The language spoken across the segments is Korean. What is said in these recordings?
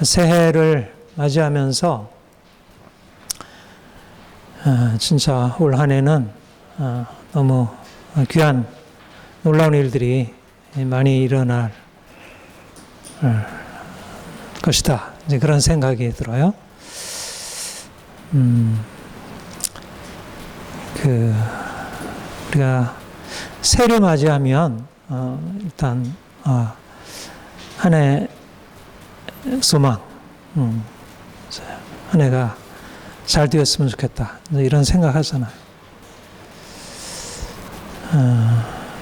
새해를 맞이하면서 진짜 올 한 해는 너무 귀한 놀라운 일들이 많이 일어날 것이다. 이제 그런 생각이 들어요. 우리가 새해를 맞이하면 일단 한 해 소망, 한 해가 잘 되었으면 좋겠다. 이런 생각하잖아요.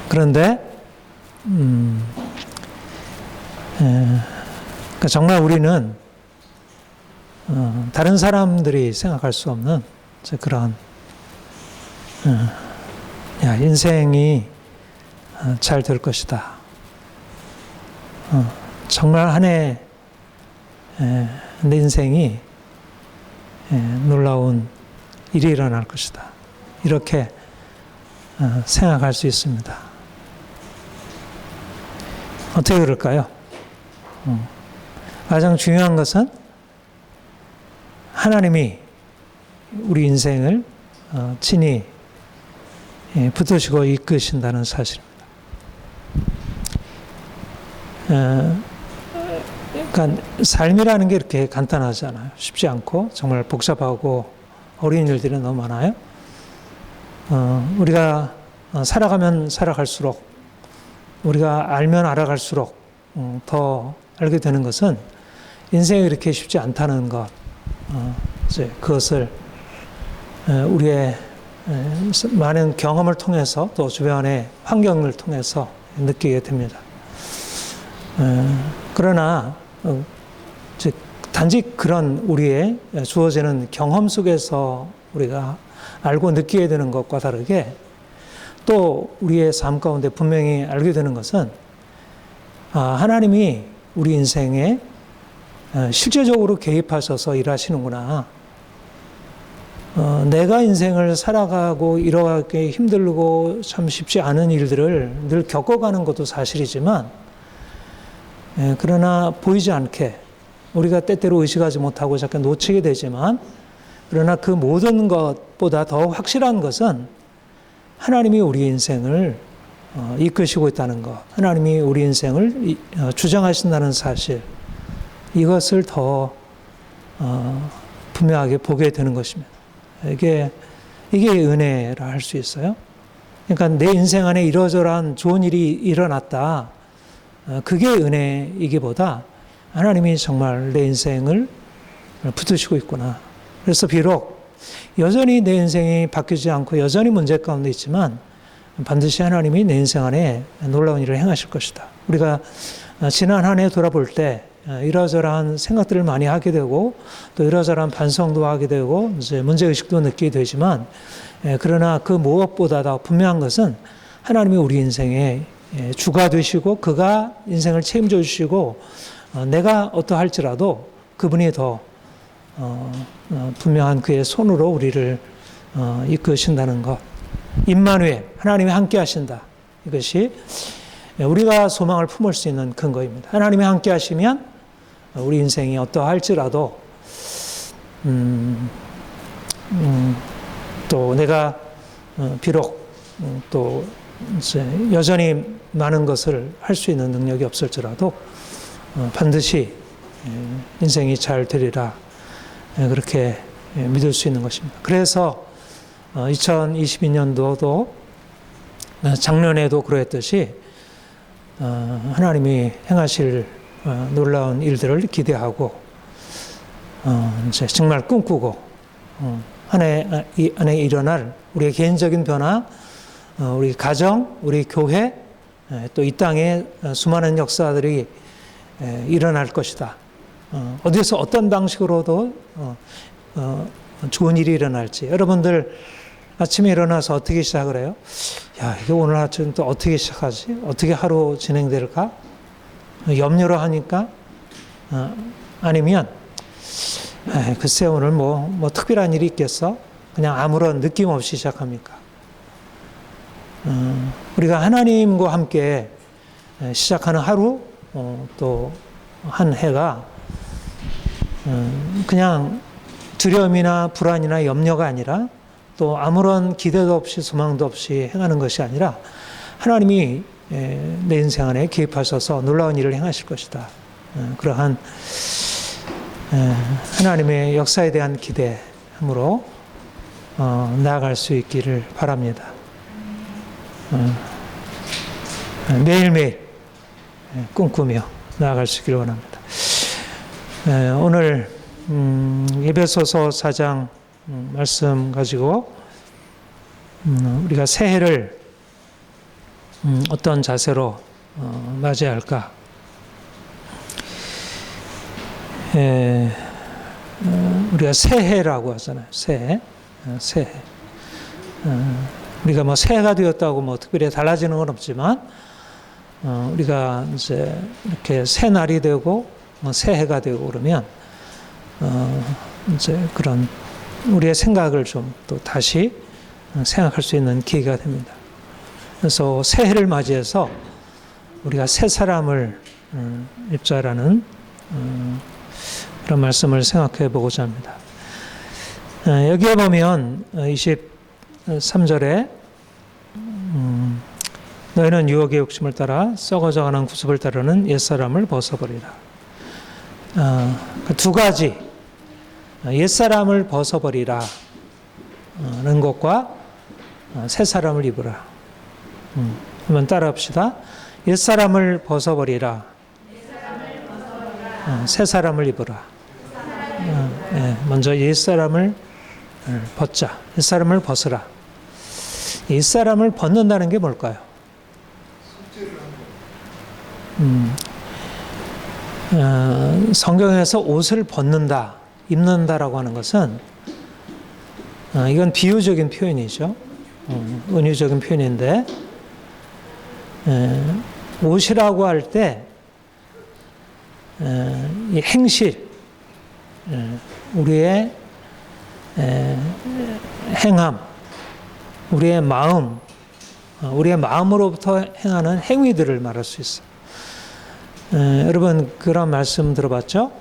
그런데 그러니까 정말 우리는 다른 사람들이 생각할 수 없는 그런 인생이 잘 될 것이다. 정말 한 해 내 인생이 놀라운 일이 일어날 것이다. 이렇게 생각할 수 있습니다. 어떻게 그럴까요? 가장 중요한 것은 하나님이 우리 인생을 친히 붙드시고 이끄신다는 사실입니다. 그러니까 삶이라는 게 이렇게 간단하지 않아요. 쉽지 않고 정말 복잡하고 어려운 일들이 너무 많아요. 우리가 살아가면 살아갈수록, 우리가 알면 알아갈수록 더 알게 되는 것은 인생이 이렇게 쉽지 않다는 것, 이제 그것을 우리의 많은 경험을 통해서 또 주변의 환경을 통해서 느끼게 됩니다. 그러나 단지 그런 우리의 주어지는 경험 속에서 우리가 알고 느끼게 되는 것과 다르게 또 우리의 삶 가운데 분명히 알게 되는 것은 하나님이 우리 인생에 실제적으로 개입하셔서 일하시는구나. 내가 인생을 살아가고 이뤄가기 힘들고 참 쉽지 않은 일들을 늘 겪어가는 것도 사실이지만, 그러나 보이지 않게 우리가 때때로 의식하지 못하고 잠깐 놓치게 되지만, 그러나 그 모든 것보다 더 확실한 것은 하나님이 우리 인생을 이끄시고 있다는 것, 하나님이 우리 인생을 주장하신다는 사실, 이것을 더 분명하게 보게 되는 것입니다. 이게 은혜라 할 수 있어요. 그러니까 내 인생 안에 이러저러한 좋은 일이 일어났다. 그게 은혜이기보다 하나님이 정말 내 인생을 붙드시고 있구나. 그래서 비록 여전히 내 인생이 바뀌지 않고 여전히 문제 가운데 있지만 반드시 하나님이 내 인생 안에 놀라운 일을 행하실 것이다. 우리가 지난 한 해 돌아볼 때 이러저러한 생각들을 많이 하게 되고 또 이러저러한 반성도 하게 되고 이제 문제의식도 느끼게 되지만, 그러나 그 무엇보다 더 분명한 것은 하나님이 우리 인생의 주가 되시고 그가 인생을 책임져 주시고 내가 어떠할지라도 그분이 더 분명한 그의 손으로 우리를 이끄신다는 것. 임마누엘, 하나님이 함께 하신다. 이것이 우리가 소망을 품을 수 있는 근거입니다. 하나님이 함께 하시면 우리 인생이 어떠할지라도 또 내가 비록 또 이제 여전히 많은 것을 할 수 있는 능력이 없을지라도 반드시 인생이 잘 되리라, 그렇게 믿을 수 있는 것입니다. 그래서 2022년도도 작년에도 그랬듯이 하나님이 행하실 놀라운 일들을 기대하고 이제 정말 꿈꾸고 한 해 안에 일어날 우리의 개인적인 변화, 우리 가정, 우리 교회, 또 이 땅에 수많은 역사들이 일어날 것이다. 어디서 어떤 방식으로도 좋은 일이 일어날지. 여러분들 아침에 일어나서 어떻게 시작을 해요? 야, 이게 오늘 아침 또 어떻게 시작하지? 어떻게 하루 진행될까? 염려를 하니까? 아니면 글쎄 오늘 뭐 특별한 일이 있겠어? 그냥 아무런 느낌 없이 시작합니까? 우리가 하나님과 함께 시작하는 하루, 또 한 해가 그냥 두려움이나 불안이나 염려가 아니라 또 아무런 기대도 없이 소망도 없이 행하는 것이 아니라 하나님이 내 인생 안에 개입하셔서 놀라운 일을 행하실 것이다. 그러한 하나님의 역사에 대한 기대함으로 나아갈 수 있기를 바랍니다. 매일매일 꿈꾸며 나아갈 수 있기를 원합니다. 오늘 에베소서 4장 말씀 가지고 우리가 새해를 어떤 자세로 맞이해야 할까? 우리가 새해라고 하잖아요. 새해. 우리가 뭐 새해가 되었다고 뭐 특별히 달라지는 건 없지만, 우리가 이제 이렇게 새 날이 되고, 뭐 새해가 되고 그러면, 이제 그런 우리의 생각을 좀 또 다시 생각할 수 있는 계기가 됩니다. 그래서 새해를 맞이해서 우리가 새 사람을 입자라는 그런 말씀을 생각해 보고자 합니다. 여기에 보면 23절에 너희는 유혹의 욕심을 따라 썩어져가는 구습을 따르는 옛사람을 벗어버리라. 그 두 가지 옛사람을 벗어버리라 는 것과 새 사람을 입으라. 한번 따라합시다. 옛사람을 벗어버리라. 새 사람을 입으라. 먼저 옛사람을 벗자. 옛사람을 벗으라. 옛사람을 벗는다는 게 뭘까요? 성경에서 옷을 벗는다, 입는다라고 하는 것은 이건 비유적인 표현이죠. 은유적인 표현인데 옷이라고 할 때 이 행실, 우리의 행함, 우리의 마음, 우리의 마음으로부터 행하는 행위들을 말할 수 있어요. 여러분 그런 말씀 들어봤죠?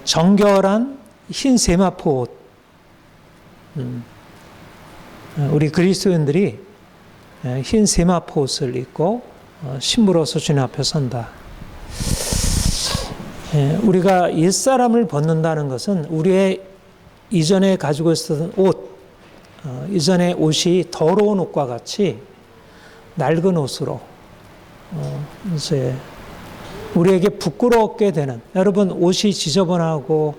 정결한 흰 세마포 옷. 우리 그리스도인들이 흰 세마포 옷을 입고 신부로서 주님 앞에 선다. 우리가 옛사람을 벗는다는 것은 우리의 이전에 가지고 있었던 옷, 이전의 옷이 더러운 옷과 같이 낡은 옷으로 이제 우리에게 부끄럽게 되는, 여러분 옷이 지저분하고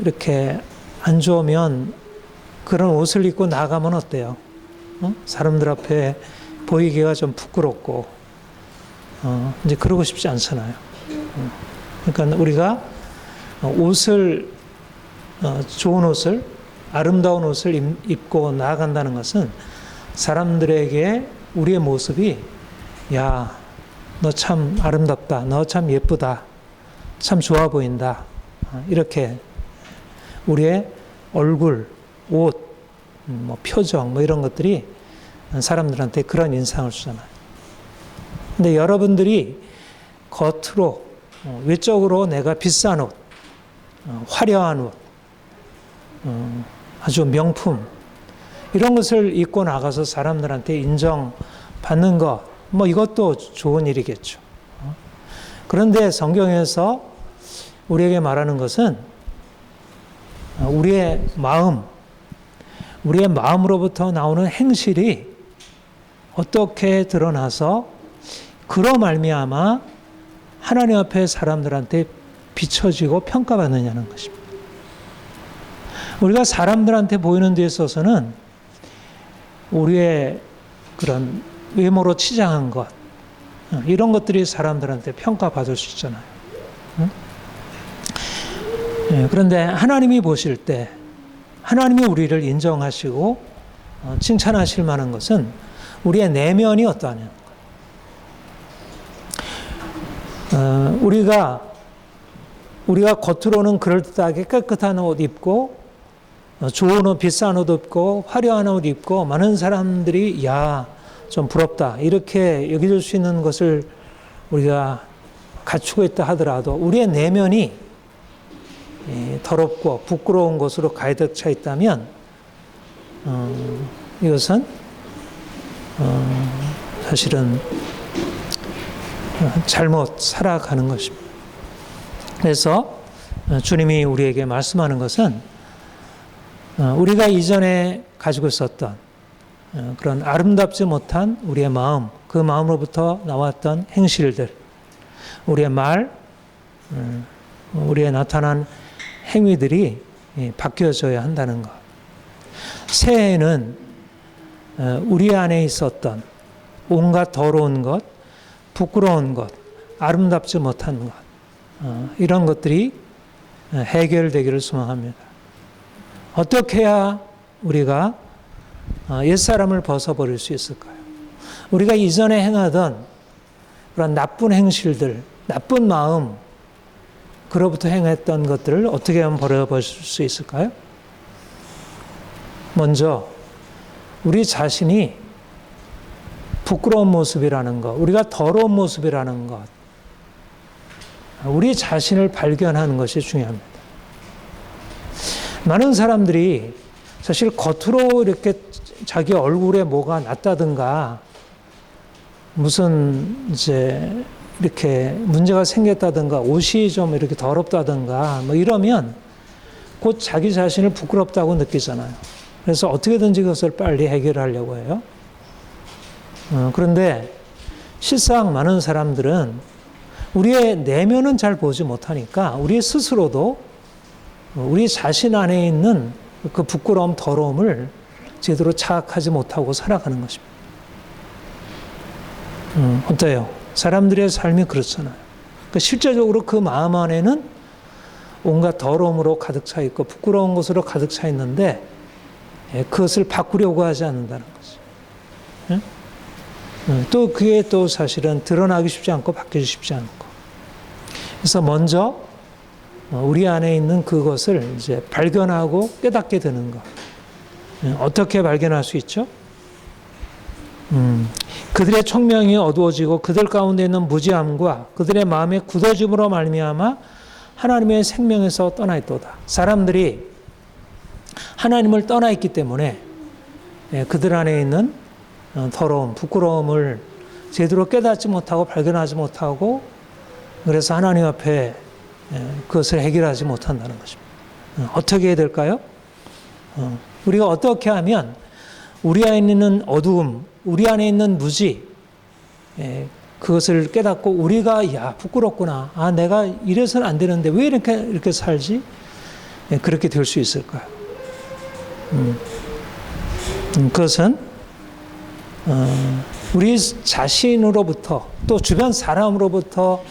이렇게 안 좋으면 그런 옷을 입고 나가면 어때요? 사람들 앞에 보이기가 좀 부끄럽고 이제 그러고 싶지 않잖아요. 그러니까 우리가 옷을 좋은 옷을, 아름다운 옷을 입고 나아간다는 것은 사람들에게 우리의 모습이 야, 너 참 아름답다, 너 참 예쁘다, 참 좋아 보인다, 이렇게 우리의 얼굴, 옷, 뭐 표정, 뭐 이런 것들이 사람들한테 그런 인상을 주잖아요. 근데 여러분들이 겉으로, 외적으로 내가 비싼 옷, 화려한 옷, 아주 명품, 이런 것을 입고 나가서 사람들한테 인정받는 것, 뭐 이것도 좋은 일이겠죠. 그런데 성경에서 우리에게 말하는 것은 우리의 마음, 우리의 마음으로부터 나오는 행실이 어떻게 드러나서 그로 말미암아 하나님 앞에 사람들한테 비춰지고 평가받느냐는 것입니다. 우리가 사람들한테 보이는 데 있어서는 우리의 그런 외모로 치장한 것, 이런 것들이 사람들한테 평가받을 수 있잖아요. 그런데 하나님이 보실 때 하나님이 우리를 인정하시고 칭찬하실 만한 것은 우리의 내면이 어떠하냐. 우리가 겉으로는 그럴듯하게 깨끗한 옷 입고 좋은 옷, 비싼 옷 입고 화려한 옷 입고 많은 사람들이 야, 좀 부럽다 이렇게 여겨줄 수 있는 것을 우리가 갖추고 있다 하더라도 우리의 내면이 더럽고 부끄러운 것으로 가득 차 있다면 이것은 사실은 잘못 살아가는 것입니다. 그래서 주님이 우리에게 말씀하는 것은 우리가 이전에 가지고 있었던 그런 아름답지 못한 우리의 마음, 그 마음으로부터 나왔던 행실들, 우리의 말, 우리의 나타난 행위들이 바뀌어져야 한다는 것. 새해에는 우리 안에 있었던 온갖 더러운 것, 부끄러운 것, 아름답지 못한 것, 이런 것들이 해결되기를 소망합니다. 어떻게 해야 우리가 옛사람을 벗어버릴 수 있을까요? 우리가 이전에 행하던 그런 나쁜 행실들, 나쁜 마음, 그로부터 행했던 것들을 어떻게 하면 버려버릴 수 있을까요? 먼저 우리 자신이 부끄러운 모습이라는 것, 우리가 더러운 모습이라는 것, 우리 자신을 발견하는 것이 중요합니다. 많은 사람들이 사실 겉으로 이렇게 자기 얼굴에 뭐가 났다든가 무슨 이제 이렇게 문제가 생겼다든가 옷이 좀 이렇게 더럽다든가 뭐 이러면 곧 자기 자신을 부끄럽다고 느끼잖아요. 그래서 어떻게든지 그것을 빨리 해결하려고 해요. 그런데 실상 많은 사람들은 우리의 내면은 잘 보지 못하니까 우리 스스로도 우리 자신 안에 있는 그 부끄러움, 더러움을 제대로 자각하지 못하고 살아가는 것입니다. 어때요? 사람들의 삶이 그렇잖아요. 그러니까 실제적으로 그 마음 안에는 온갖 더러움으로 가득 차 있고 부끄러운 것으로 가득 차 있는데 그것을 바꾸려고 하지 않는다는 거죠. 또 그게 또 사실은 드러나기 쉽지 않고 바뀌기 쉽지 않고. 그래서 먼저 우리 안에 있는 그것을 이제 발견하고 깨닫게 되는 것. 어떻게 발견할 수 있죠? 그들의 총명이 어두워지고 그들 가운데 있는 무지함과 그들의 마음의 굳어짐으로 말미암아 하나님의 생명에서 떠나 있도다. 사람들이 하나님을 떠나 있기 때문에 그들 안에 있는 더러움, 부끄러움을 제대로 깨닫지 못하고 발견하지 못하고 그래서 하나님 앞에 그것을 해결하지 못한다는 것입니다. 어떻게 해야 될까요? 우리가 어떻게 하면 우리 안에 있는 어두움, 우리 안에 있는 무지, 그것을 깨닫고 우리가 야 부끄럽구나, 내가 이래서는 안 되는데 왜 이렇게 살지? 그렇게 될 수 있을까요? 그것은 우리 자신으로부터 또 주변 사람으로부터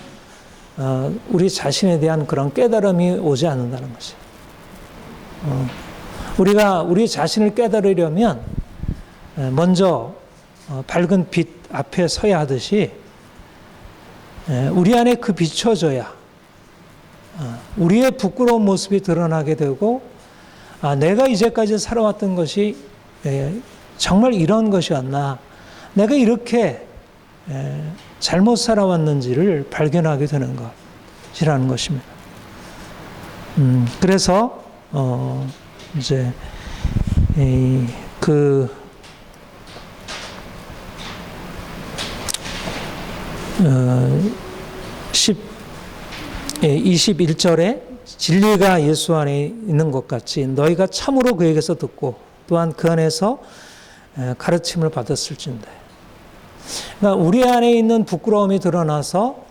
우리 자신에 대한 그런 깨달음이 오지 않는다는 것이. 우리가 우리 자신을 깨달으려면 먼저 밝은 빛 앞에 서야 하듯이 우리 안에 그 비춰져야 우리의 부끄러운 모습이 드러나게 되고 내가 이제까지 살아왔던 것이 정말 이런 것이었나, 내가 이렇게 잘못 살아왔는지를 발견하게 되는 것이라는 것입니다. 그래서 이제 그 21절에 진리가 예수 안에 있는 것 같이 너희가 참으로 그에게서 듣고 또한 그 안에서 가르침을 받았을진데. 그러니까 우리 안에 있는 부끄러움이 드러나서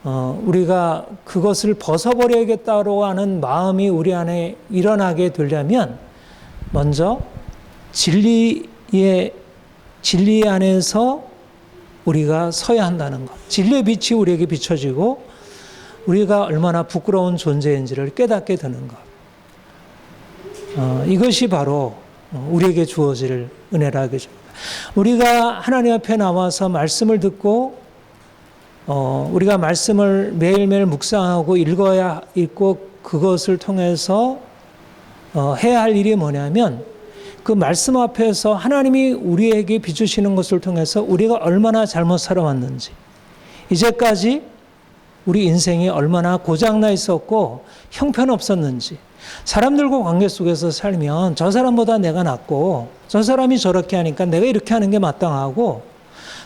우리가 그것을 벗어버려야겠다고 하는 마음이 우리 안에 일어나게 되려면 먼저 진리 안에서 우리가 서야 한다는 것. 진리의 빛이 우리에게 비춰지고 우리가 얼마나 부끄러운 존재인지를 깨닫게 되는 것. 이것이 바로 우리에게 주어질 은혜라고 합니다. 우리가 하나님 앞에 나와서 말씀을 듣고 우리가 말씀을 매일매일 묵상하고 읽고 그것을 통해서 해야 할 일이 뭐냐면 그 말씀 앞에서 하나님이 우리에게 비추시는 것을 통해서 우리가 얼마나 잘못 살아왔는지, 이제까지 우리 인생이 얼마나 고장나 있었고 형편없었는지, 사람들과 관계 속에서 살면 저 사람보다 내가 낫고 저 사람이 저렇게 하니까 내가 이렇게 하는 게 마땅하고,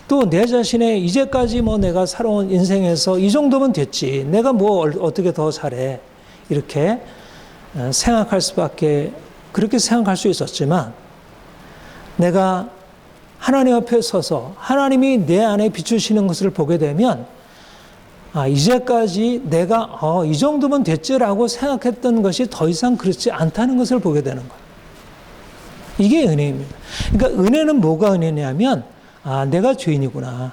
또 내 자신의 이제까지 뭐 내가 살아온 인생에서 이 정도면 됐지, 내가 뭐 어떻게 더 잘해, 이렇게 생각할 수밖에, 그렇게 생각할 수 있었지만, 내가 하나님 앞에 서서 하나님이 내 안에 비추시는 것을 보게 되면, 이제까지 내가 이 정도면 됐지라고 생각했던 것이 더 이상 그렇지 않다는 것을 보게 되는 거예요. 이게 은혜입니다. 그러니까 은혜는 뭐가 은혜냐면, 내가 죄인이구나,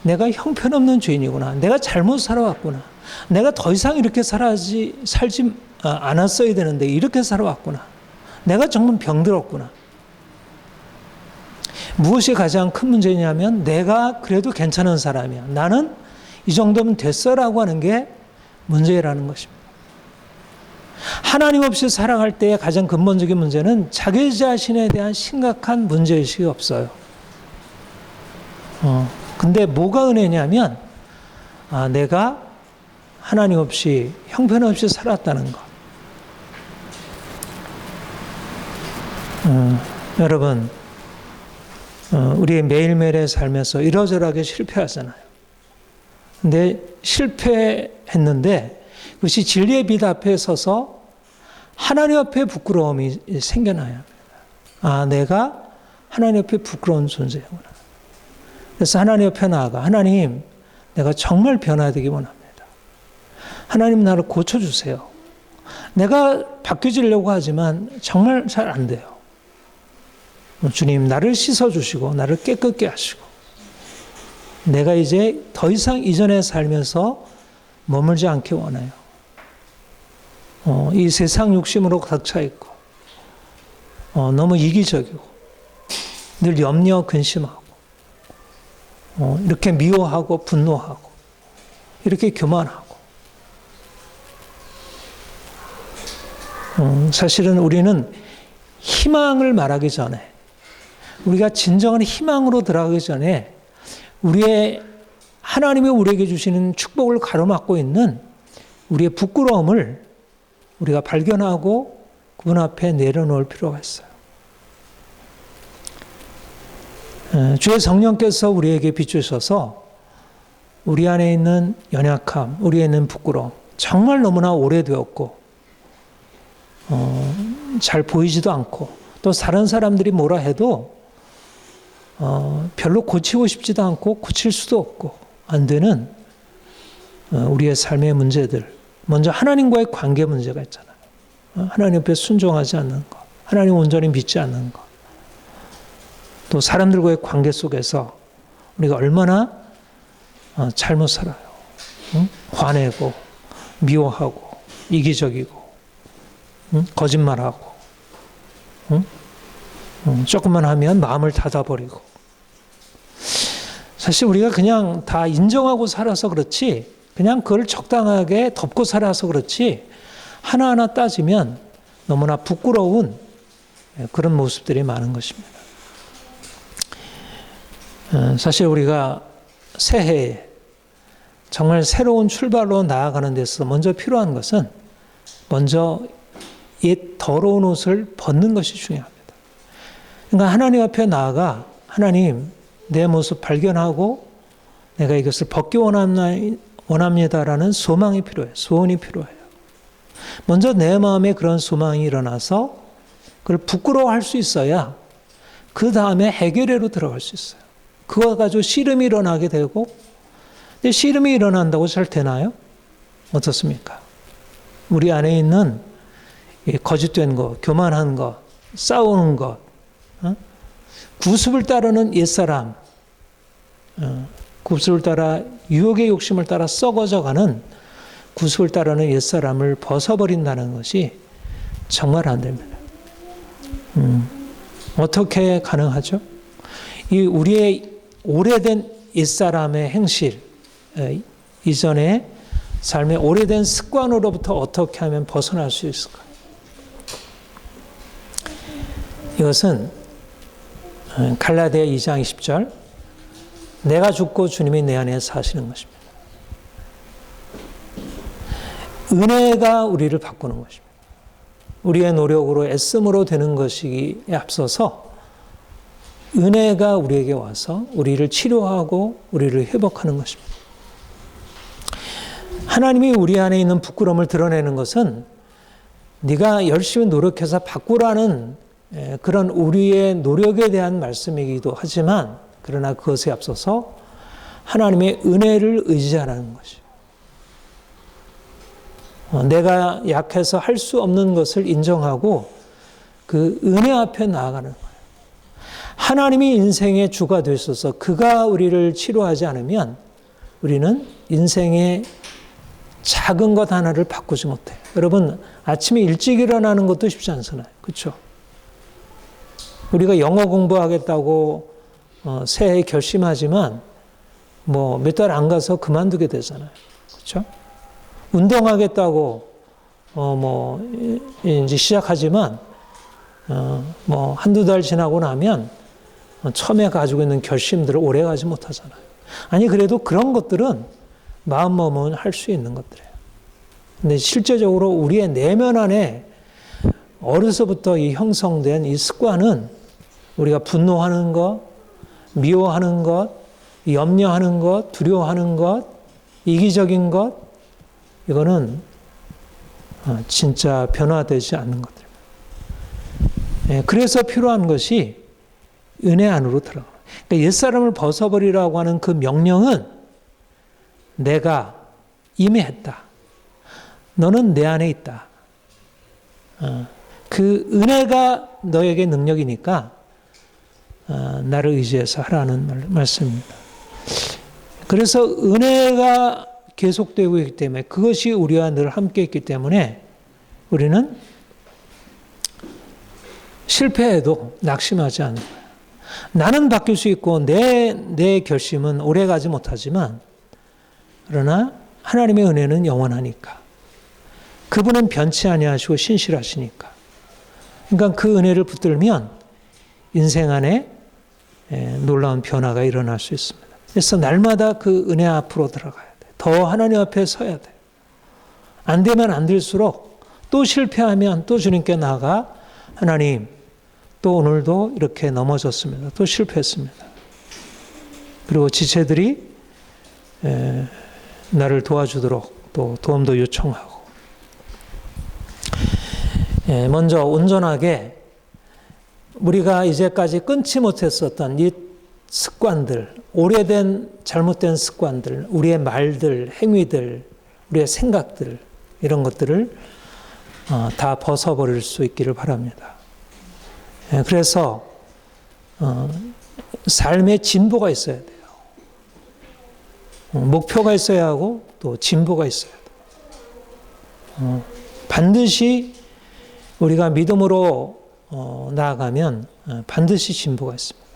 내가 형편없는 죄인이구나, 내가 잘못 살아왔구나, 내가 더 이상 이렇게 살지 않았어야 되는데 이렇게 살아왔구나, 내가 정말 병들었구나. 무엇이 가장 큰 문제냐면, 내가 그래도 괜찮은 사람이야, 나는 이 정도면 됐어라고 하는 게 문제라는 것입니다. 하나님 없이 살아갈 때의 가장 근본적인 문제는 자기 자신에 대한 심각한 문제의식이 없어요. 근데 뭐가 은혜냐면, 내가 하나님 없이 형편없이 살았다는 것. 여러분, 우리의 매일매일의 삶에서 이러저러하게 실패하잖아요. 근데 실패했는데 그것이 진리의 빛 앞에 서서 하나님 앞에 부끄러움이 생겨나야 합니다. 내가 하나님 앞에 부끄러운 존재구나. 그래서 하나님 앞에 나아가, 하나님, 내가 정말 변화되기 원합니다. 하나님, 나를 고쳐주세요. 내가 바뀌어지려고 하지만 정말 잘 안 돼요. 주님, 나를 씻어주시고 나를 깨끗게 하시고, 내가 이제 더 이상 이전에 살면서 머물지 않기 원해요. 이 세상 욕심으로 가득 차 있고, 너무 이기적이고, 늘 염려 근심하고, 이렇게 미워하고 분노하고, 이렇게 교만하고. 사실은 우리는 희망을 말하기 전에, 우리가 진정한 희망으로 들어가기 전에, 우리의 하나님이 우리에게 주시는 축복을 가로막고 있는 우리의 부끄러움을 우리가 발견하고 그분 앞에 내려놓을 필요가 있어요. 주의 성령께서 우리에게 비추셔서 우리 안에 있는 연약함, 우리에 있는 부끄러움, 정말 너무나 오래되었고 잘 보이지도 않고, 또 다른 사람들이 뭐라 해도 별로 고치고 싶지도 않고 고칠 수도 없고 안 되는 우리의 삶의 문제들, 먼저 하나님과의 관계 문제가 있잖아요. 하나님 앞에 순종하지 않는 것, 하나님 온전히 믿지 않는 것, 또 사람들과의 관계 속에서 우리가 얼마나 잘못 살아요. 화내고 미워하고 이기적이고 거짓말하고, 조금만 하면 마음을 닫아버리고. 사실 우리가 그냥 다 인정하고 살아서 그렇지, 그냥 그걸 적당하게 덮고 살아서 그렇지, 하나하나 따지면 너무나 부끄러운 그런 모습들이 많은 것입니다. 사실 우리가 새해에 정말 새로운 출발로 나아가는 데서 먼저 필요한 것은, 먼저 옛 더러운 옷을 벗는 것이 중요합니다. 그러니까 하나님 앞에 나아가, 하나님, 내 모습 발견하고 내가 이것을 벗기 원합니다라는 소망이 필요해요. 소원이 필요해요. 먼저 내 마음에 그런 소망이 일어나서 그걸 부끄러워할 수 있어야 그 다음에 해결회로 들어갈 수 있어요. 그거 가지고 씨름이 일어나게 되고, 근데 씨름이 일어난다고 잘 되나요? 어떻습니까? 우리 안에 있는 거짓된 것, 교만한 것, 싸우는 것, 구습을 따르는 옛사람, 구습을 따라 유혹의 욕심을 따라 썩어져가는 구습을 따르는 옛사람을 벗어버린다는 것이 정말 안 됩니다. 어떻게 가능하죠? 이 우리의 오래된 옛사람의 행실, 이전의 삶의 오래된 습관으로부터 어떻게 하면 벗어날 수 있을까요? 이것은 갈라디아 2장 20절, 내가 죽고 주님이 내 안에 사시는 것입니다. 은혜가 우리를 바꾸는 것입니다. 우리의 노력으로 애씀으로 되는 것이 앞서서 은혜가 우리에게 와서 우리를 치료하고 우리를 회복하는 것입니다. 하나님이 우리 안에 있는 부끄러움을 드러내는 것은 네가 열심히 노력해서 바꾸라는 그런 우리의 노력에 대한 말씀이기도 하지만, 그러나 그것에 앞서서 하나님의 은혜를 의지하라는 것이에요. 내가 약해서 할 수 없는 것을 인정하고 그 은혜 앞에 나아가는 거예요. 하나님이 인생의 주가 되셔서 그가 우리를 치료하지 않으면 우리는 인생의 작은 것 하나를 바꾸지 못해요. 여러분, 아침에 일찍 일어나는 것도 쉽지 않잖아요. 그렇죠? 우리가 영어 공부하겠다고 새해에 결심하지만 뭐 몇 달 안 가서 그만두게 되잖아요. 그렇죠? 운동하겠다고 이제 시작하지만 뭐 한두 달 지나고 나면 처음에 가지고 있는 결심들을 오래 가지 못하잖아요. 아니, 그래도 그런 것들은 마음 먹으면 할 수 있는 것들이에요. 근데 실제적으로 우리의 내면 안에 어려서부터 이 형성된 이 습관은 우리가 분노하는 것, 미워하는 것, 염려하는 것, 두려워하는 것, 이기적인 것, 이거는 진짜 변화되지 않는 것들입니다. 그래서 필요한 것이 은혜 안으로 들어가요. 그러니까 옛사람을 벗어버리라고 하는 그 명령은 내가 이미 했다. 너는 내 안에 있다. 그 은혜가 너에게 능력이니까 나를 의지해서 하라는 말씀입니다. 그래서 은혜가 계속되고 있기 때문에, 그것이 우리와 늘 함께 있기 때문에 우리는 실패해도 낙심하지 않는 거예요. 나는 바뀔 수 있고 내 결심은 오래가지 못하지만, 그러나 하나님의 은혜는 영원하니까, 그분은 변치 아니하시고 신실하시니까, 그러니까 그 은혜를 붙들면 인생 안에 놀라운 변화가 일어날 수 있습니다. 그래서 날마다 그 은혜 앞으로 들어가야 돼. 더 하나님 앞에 서야 돼. 안 되면 안 될수록, 또 실패하면 또 주님께 나아가, 하나님, 또 오늘도 이렇게 넘어졌습니다. 또 실패했습니다. 그리고 지체들이 나를 도와주도록 또 도움도 요청하고, 먼저 온전하게 우리가 이제까지 끊지 못했었던 이 습관들, 오래된 잘못된 습관들, 우리의 말들, 행위들, 우리의 생각들, 이런 것들을 다 벗어버릴 수 있기를 바랍니다. 그래서 삶의 진보가 있어야 돼요. 목표가 있어야 하고 또 진보가 있어야 돼요. 반드시 우리가 믿음으로 나아가면 반드시 진보가 있습니다.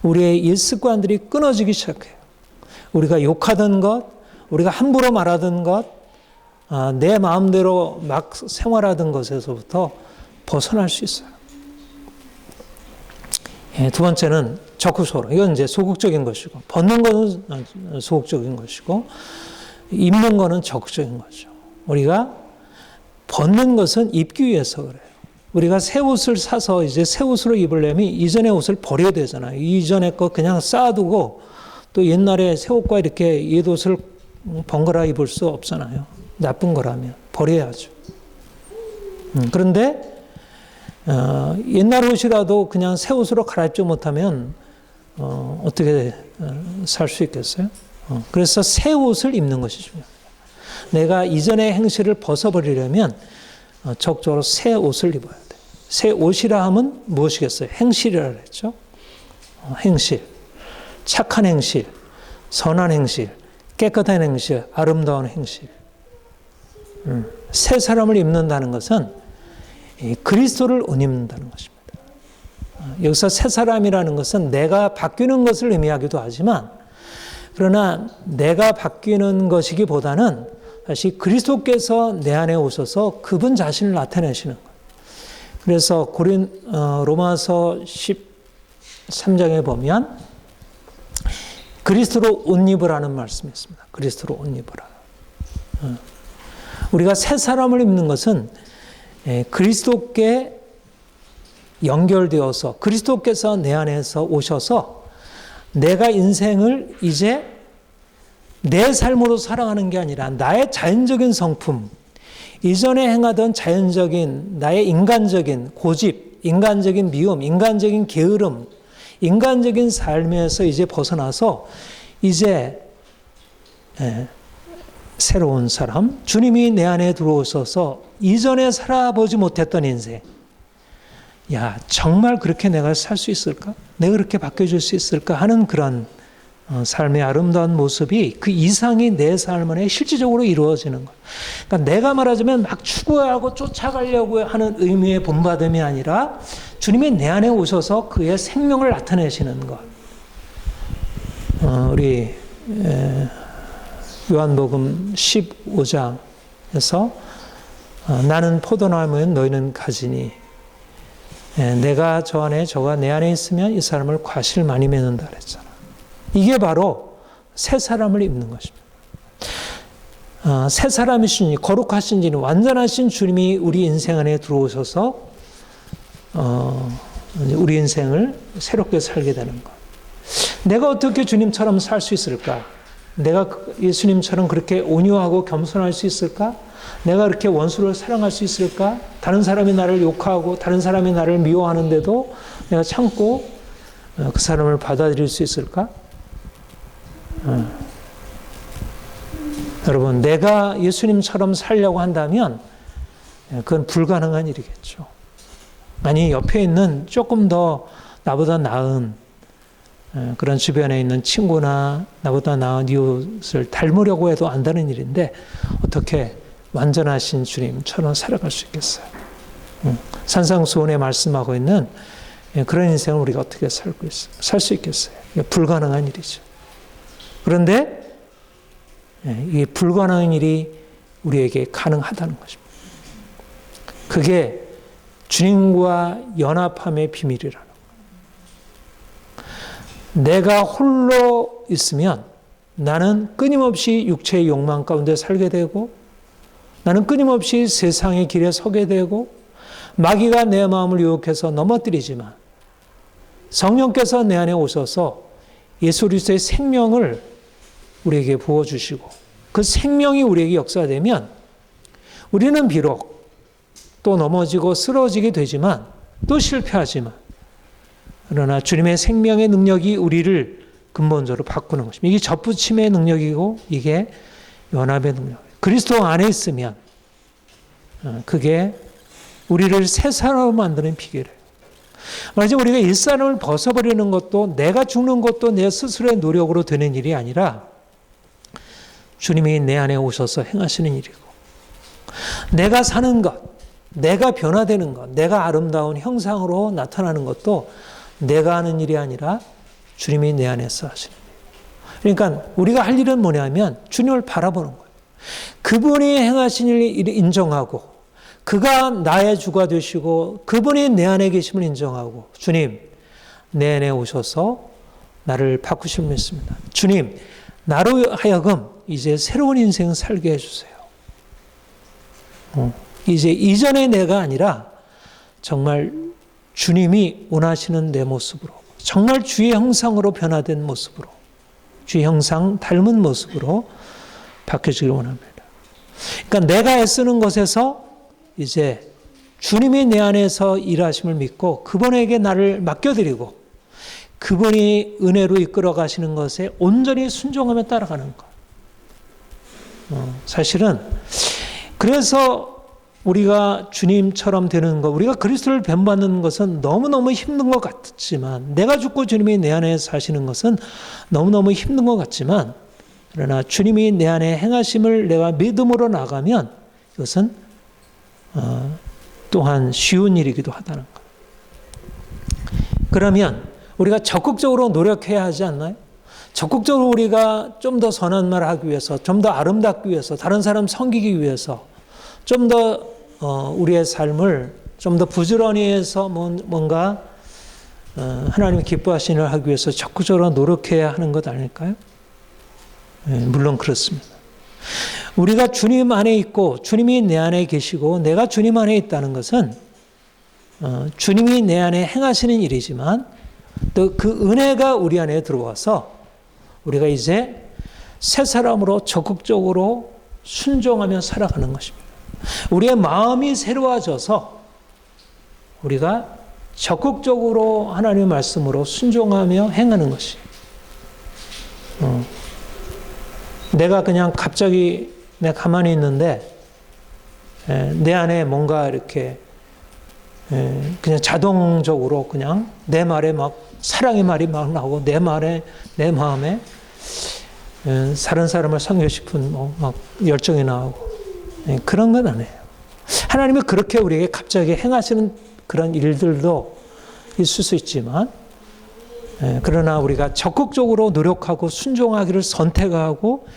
우리의 옛 습관들이 끊어지기 시작해요. 우리가 욕하던 것, 우리가 함부로 말하던 것, 내 마음대로 막 생활하던 것에서부터 벗어날 수 있어요. 두 번째는 적극적으로, 이건 이제 소극적인 것이고, 벗는 것은 소극적인 것이고, 입는 것은 적극적인 거죠. 우리가 벗는 것은 입기 위해서 그래요. 우리가 새 옷을 사서 이제 새 옷으로 입으려면 이전의 옷을 버려야 되잖아요. 이전에 거 그냥 쌓아두고 또 옛날에 새 옷과 이렇게 옛 옷을 번갈아 입을 수 없잖아요. 나쁜 거라면 버려야죠. 그런데 옛날 옷이라도 그냥 새 옷으로 갈아입지 못하면 어떻게 살 수 있겠어요? 그래서 새 옷을 입는 것이 중요합니다. 내가 이전의 행실을 벗어버리려면 적극적으로 새 옷을 입어야 돼. 새 옷이라 하면 무엇이겠어요? 행실이라 그랬죠. 행실, 착한 행실, 선한 행실, 깨끗한 행실, 아름다운 행실. 새 사람을 입는다는 것은 그리스도를 옷 입는다는 것입니다. 여기서 새 사람이라는 것은 내가 바뀌는 것을 의미하기도 하지만, 그러나 내가 바뀌는 것이기보다는 다시 그리스도께서 내 안에 오셔서 그분 자신을 나타내시는 거예요. 그래서 로마서 13장에 보면 그리스도로 옷 입으라는 말씀이 있습니다. 그리스도로 옷 입으라. 우리가 새 사람을 입는 것은 그리스도께 연결되어서 그리스도께서 내 안에서 오셔서 내가 인생을 이제 내 삶으로 살아가는 게 아니라 나의 자연적인 성품, 이전에 행하던 자연적인 나의 인간적인 고집, 인간적인 미움, 인간적인 게으름, 인간적인 삶에서 이제 벗어나서 이제 새로운 사람, 주님이 내 안에 들어오셔서 이전에 살아보지 못했던 인생, 야, 정말 그렇게 내가 살 수 있을까? 내가 그렇게 바뀌어줄 수 있을까? 하는 그런 삶의 아름다운 모습이 그 이상이 내 삶 안에 실질적으로 이루어지는 것. 그러니까 내가 말하자면 막 추구하고 쫓아가려고 하는 의미의 본받음이 아니라 주님이 내 안에 오셔서 그의 생명을 나타내시는 것. 우리 요한복음 15장에서 나는 포도나무면 너희는 가지니 내가 저 안에 저가 내 안에 있으면 이 사람을 과실 많이 맺는다 그랬잖아. 이게 바로 새 사람을 입는 것입니다. 새 사람이시니 거룩하신 주님, 완전하신 주님이 우리 인생 안에 들어오셔서 우리 인생을 새롭게 살게 되는 것. 내가 어떻게 주님처럼 살 수 있을까? 내가 예수님처럼 그렇게 온유하고 겸손할 수 있을까? 내가 그렇게 원수를 사랑할 수 있을까? 다른 사람이 나를 욕하고 다른 사람이 나를 미워하는데도 내가 참고 그 사람을 받아들일 수 있을까? 여러분, 내가 예수님처럼 살려고 한다면 그건 불가능한 일이겠죠. 아니, 옆에 있는 조금 더 나보다 나은 그런 주변에 있는 친구나 나보다 나은 이웃을 닮으려고 해도 안 되는 일인데 어떻게 완전하신 주님처럼 살아갈 수 있겠어요? 산상수훈에 말씀하고 있는 그런 인생을 우리가 어떻게 살 수 있겠어요? 불가능한 일이죠. 그런데 이 불가능한 일이 우리에게 가능하다는 것입니다. 그게 주님과 연합함의 비밀이라는 거예요. 내가 홀로 있으면 나는 끊임없이 육체의 욕망 가운데 살게 되고 나는 끊임없이 세상의 길에 서게 되고 마귀가 내 마음을 유혹해서 넘어뜨리지만 성령께서 내 안에 오셔서 예수 그리스도의 생명을 우리에게 부어주시고 그 생명이 우리에게 역사되면 우리는 비록 또 넘어지고 쓰러지게 되지만 또 실패하지만 그러나 주님의 생명의 능력이 우리를 근본적으로 바꾸는 것입니다. 이게 접붙임의 능력이고 이게 연합의 능력이에요. 그리스도 안에 있으면 그게 우리를 새 사람으로 만드는 비결이에요. 말하자면 우리가 일사람을 벗어버리는 것도 내가 죽는 것도 내 스스로의 노력으로 되는 일이 아니라 주님이 내 안에 오셔서 행하시는 일이고 내가 사는 것, 내가 변화되는 것, 내가 아름다운 형상으로 나타나는 것도 내가 하는 일이 아니라 주님이 내 안에서 하시는 일이에요. 그러니까 우리가 할 일은 뭐냐면 주님을 바라보는 거예요. 그분이 행하신 일을 인정하고 그가 나의 주가 되시고 그분이 내 안에 계심을 인정하고 주님, 내 안에 오셔서 나를 바꾸심을 믿습니다. 주님, 나로 하여금 이제 새로운 인생 살게 해주세요. 이제 이전의 내가 아니라 정말 주님이 원하시는 내 모습으로 정말 주의 형상으로 변화된 모습으로 주의 형상 닮은 모습으로 바뀌어지길 원합니다. 그러니까 내가 애쓰는 것에서 이제 주님이 내 안에서 일하심을 믿고 그분에게 나를 맡겨드리고 그분이 은혜로 이끌어 가시는 것에 온전히 순종하며 따라가는 것. 사실은 그래서 우리가 주님처럼 되는 것, 우리가 그리스도를 뱀받는 것은 너무너무 힘든 것 같지만 내가 죽고 주님이 내 안에 사시는 것은 너무너무 힘든 것 같지만 그러나 주님이 내 안에 행하심을 내가 믿음으로 나가면 이것은 또한 쉬운 일이기도 하다는 것. 그러면 우리가 적극적으로 노력해야 하지 않나요? 적극적으로 우리가 좀 더 선한 말을 하기 위해서, 좀 더 아름답기 위해서, 다른 사람 섬기기 위해서, 좀 더 우리의 삶을 좀 더 부지런히 해서 뭔가 하나님이 기뻐하시는 일을 하기 위해서 적극적으로 노력해야 하는 것 아닐까요? 네, 물론 그렇습니다. 우리가 주님 안에 있고 주님이 내 안에 계시고 내가 주님 안에 있다는 것은 주님이 내 안에 행하시는 일이지만 또 그 은혜가 우리 안에 들어와서 우리가 이제 새 사람으로 적극적으로 순종하며 살아가는 것입니다. 우리의 마음이 새로워져서 우리가 적극적으로 하나님의 말씀으로 순종하며 행하는 것이. 내가 그냥 갑자기 내가 가만히 있는데 내 안에 뭔가 이렇게 그냥 자동적으로 그냥 내 말에 막 사랑의 말이 막 나오고 내 마음에 다른 사람을 섬기고 싶은 막 열정이 나오고 그런 건 아니에요. 하나님이 그렇게 우리에게 갑자기 행하시는 그런 일들도 있을 수 있지만 그러나 우리가 적극적으로 노력하고 순종하기를 선택하고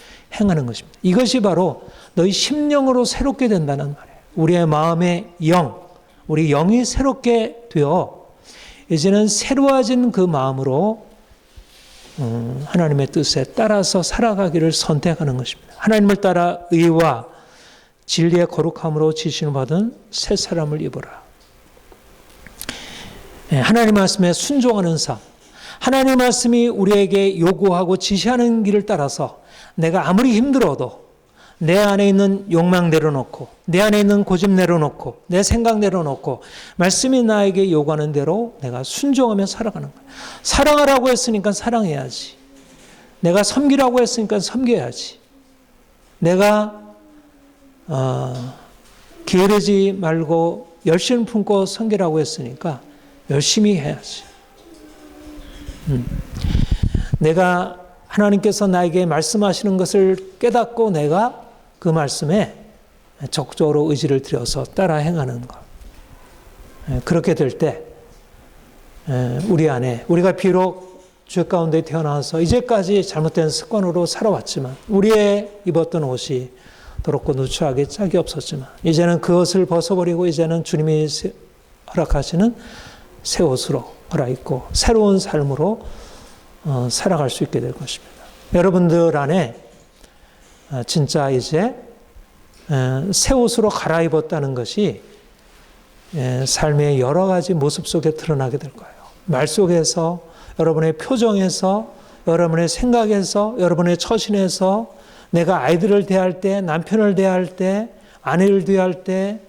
행하는 것입니다. 이것이 바로 너희 심령으로 새롭게 된다는 말이에요. 우리의 마음의 우리 영이 새롭게 되어 이제는 새로워진 그 마음으로 하나님의 뜻에 따라서 살아가기를 선택하는 것입니다. 하나님을 따라 의와 진리의 거룩함으로 지시를 받은 새 사람을 입어라. 하나님 말씀에 순종하는 삶. 하나님 말씀이 우리에게 요구하고 지시하는 길을 따라서 내가 아무리 힘들어도 내 안에 있는 욕망 내려놓고 내 안에 있는 고집 내려놓고 내 생각 내려놓고 말씀이 나에게 요구하는 대로 내가 순종하며 살아가는 거예요. 사랑하라고 했으니까 사랑해야지. 내가 섬기라고 했으니까 섬겨야지. 내가 게으르지 말고 열심을 품고 섬기라고 했으니까 열심히 해야지. 내가 하나님께서 나에게 말씀하시는 것을 깨닫고 내가 그 말씀에 적극적으로 의지를 들여서 따라 행하는 것. 그렇게 될 때 우리 안에 우리가 비록 죄 가운데 태어나서 이제까지 잘못된 습관으로 살아왔지만 우리의 입었던 옷이 더럽고 누추하게 짝이 없었지만 이제는 그것을 벗어버리고 이제는 주님이 허락하시는 새 옷으로 갈아입고 새로운 삶으로 살아갈 수 있게 될 것입니다. 여러분들 안에 진짜 이제 새 옷으로 갈아입었다는 것이 삶의 여러 가지 모습 속에 드러나게 될 거예요. 말 속에서, 여러분의 표정에서, 여러분의 생각에서, 여러분의 처신에서, 내가 아이들을 대할 때, 남편을 대할 때, 아내를 대할 때,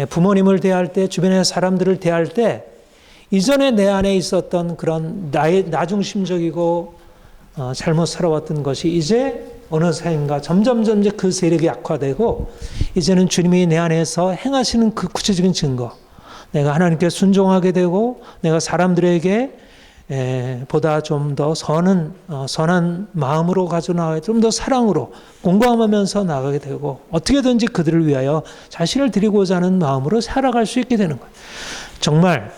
부모님을 대할 때, 주변의 사람들을 대할 때 이전에 내 안에 있었던 그런 나중심적이고 잘못 살아왔던 것이 이제 어느새인가 점점 그 세력이 약화되고 이제는 주님이 내 안에서 행하시는 그 구체적인 증거, 내가 하나님께 순종하게 되고 내가 사람들에게 보다 좀 더 선한 마음으로 가져나가야 좀 더 사랑으로 공감하면서 나가게 되고 어떻게든지 그들을 위하여 자신을 드리고자 하는 마음으로 살아갈 수 있게 되는 거예요. 정말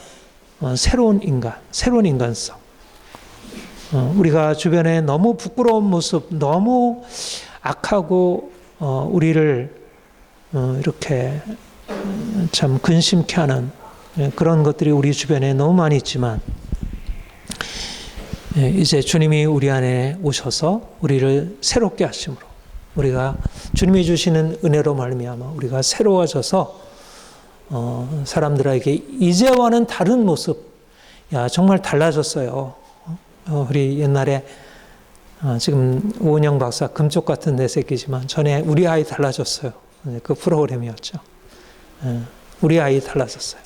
새로운 인간성. 우리가 주변에 너무 부끄러운 모습, 너무 악하고 우리를 이렇게 참 근심케 하는 그런 것들이 우리 주변에 너무 많이 있지만 이제 주님이 우리 안에 오셔서 우리를 새롭게 하심으로 우리가 주님이 주시는 은혜로 말미암아 우리가 새로워져서 사람들에게 이제와는 다른 모습, 야 정말 달라졌어요. 우리 옛날에 지금 오은영 박사 금쪽 같은 내 새끼지만 전에 우리 아이 달라졌어요. 그 프로그램이었죠. 우리 아이 달라졌어요.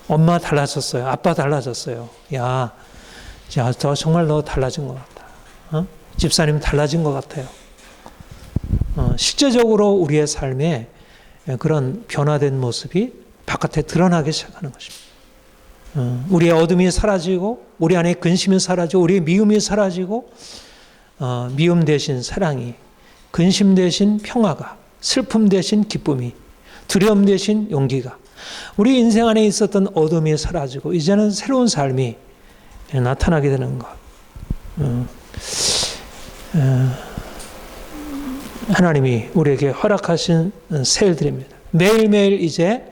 엄마 달라졌어요. 아빠 달라졌어요. 야, 너 정말 너 달라진 것 같다. 집사님 달라진 것 같아요. 실제적으로 우리의 삶에 그런 변화된 모습이 바깥에 드러나기 시작하는 것입니다. 우리의 어둠이 사라지고 우리 안에 근심이 사라지고 우리의 미움이 사라지고 미움 대신 사랑이, 근심 대신 평화가, 슬픔 대신 기쁨이, 두려움 대신 용기가, 우리 인생 안에 있었던 어둠이 사라지고 이제는 새로운 삶이 나타나게 되는 것. 하나님이 우리에게 허락하신 새 일들입니다. 매일매일 이제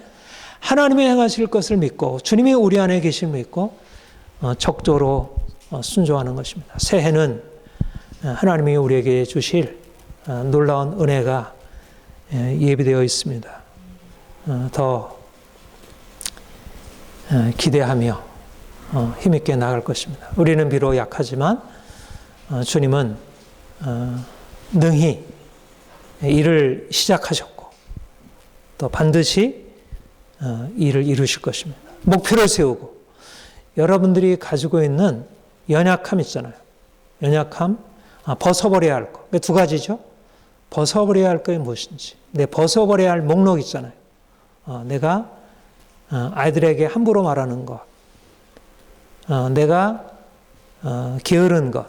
하나님이 행하실 것을 믿고 주님이 우리 안에 계심을 믿고 적극적으로 순종하는 것입니다. 새해는 하나님이 우리에게 주실 놀라운 은혜가 예비되어 있습니다. 더 기대하며 힘있게 나갈 것입니다. 우리는 비록 약하지만 주님은 능히 일을 시작하셨고 또 반드시 일을 이루실 것입니다. 목표를 세우고 여러분들이 가지고 있는 연약함 있잖아요. 연약함, 벗어버려야 할 것. 두 가지죠. 벗어버려야 할 것이 무엇인지. 벗어버려야 할 목록 있잖아요. 내가 아이들에게 함부로 말하는 것. 내가 게으른 것.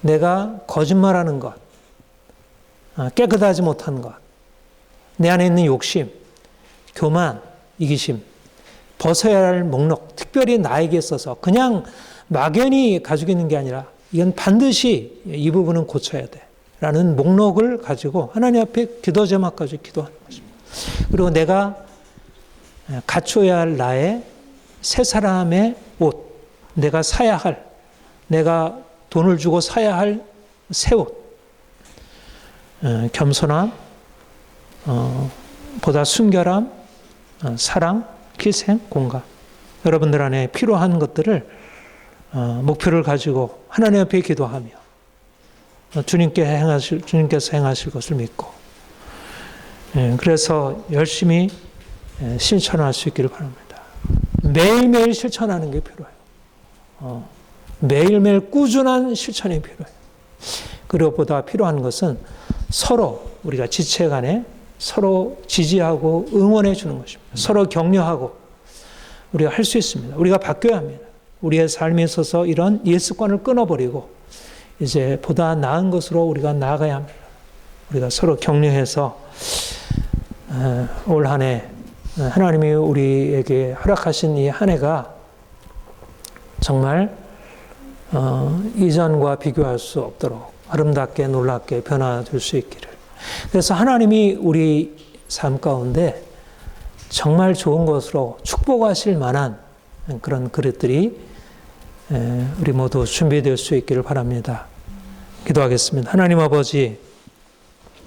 내가 거짓말하는 것. 깨끗하지 못한 것. 내 안에 있는 욕심, 교만, 이기심. 벗어야 할 목록. 특별히 나에게 있어서 그냥 막연히 가지고 있는 게 아니라 이건 반드시 이 부분은 고쳐야 돼. 라는 목록을 가지고 하나님 앞에 기도 제목까지 기도하는 것입니다. 그리고 내가 갖춰야 할 나의 새 사람의 옷, 내가 사야 할, 내가 돈을 주고 사야 할 새 옷, 겸손함, 보다 순결함, 사랑, 희생, 공감. 여러분들 안에 필요한 것들을 목표를 가지고 하나님 앞에 기도하며 주님께서 행하실 것을 믿고 그래서 열심히 실천할 수 있기를 바랍니다. 매일매일 실천하는 게 필요해요. 매일매일 꾸준한 실천이 필요해요. 그리고 보다 필요한 것은 서로 우리가 지체 간에 서로 지지하고 응원해 주는 것입니다. 서로 격려하고 우리가 할 수 있습니다. 우리가 바뀌어야 합니다. 우리의 삶에 있어서 이런 예습관을 끊어버리고 이제 보다 나은 것으로 우리가 나아가야 합니다. 우리가 서로 격려해서 올 한 해 하나님이 우리에게 허락하신 이 한 해가 정말 이전과 비교할 수 없도록 아름답게 놀랍게 변화될 수 있기를. 그래서 하나님이 우리 삶 가운데 정말 좋은 것으로 축복하실 만한 그런 그릇들이 우리 모두 준비될 수 있기를 바랍니다. 기도하겠습니다. 하나님 아버지,